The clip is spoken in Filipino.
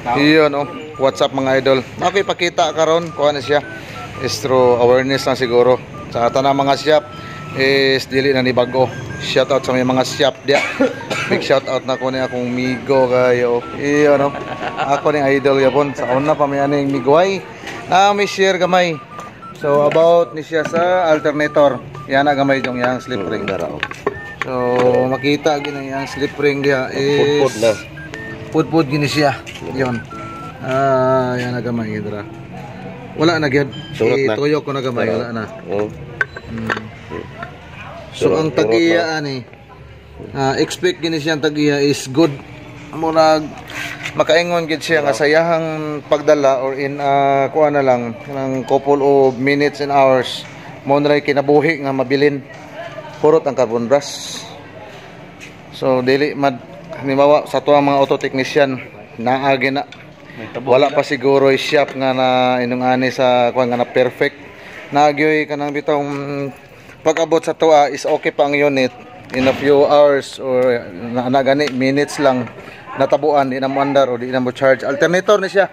Iyon oh. What's up mga idol? Ako ipakita karon kuha na siya. Is through awareness lang siguro. Sa tanang mga shop is dili na ni bago. Shout out sa mga shop dia. Big shout out na ko ni akong migo kayo. Iyon oh. Ako ning idol yapon sa una pa may aning migway. May share gamay. So about ni siya sa alternator. Yan na gamay yung yang slip ring dara. So makita gina yang slip ring dia is pud na. Pud gini siya. Yon. Yan na gamay dara. Wala na gyud. Tuyok ko na gamay wala na. So ang tagiya ani expect gini siya ang tagiya is good. Murag makaingon gid siya nga sayahang pagdala or in kuha na lang ng couple of minutes and hours mo na kinabuhi nga mabilin purot ang carbon brush. So dili halimbawa sa tuwa mga auto technician naagi na wala pa siguro shop nga na inung ani sa kuha nga na perfect naagyoy kanang bitong pag-abot sa tuwa is okay pa ang unit in a few hours or na gani minutes lang natabuan di na mo andar o di na mo charge alternator ni siya.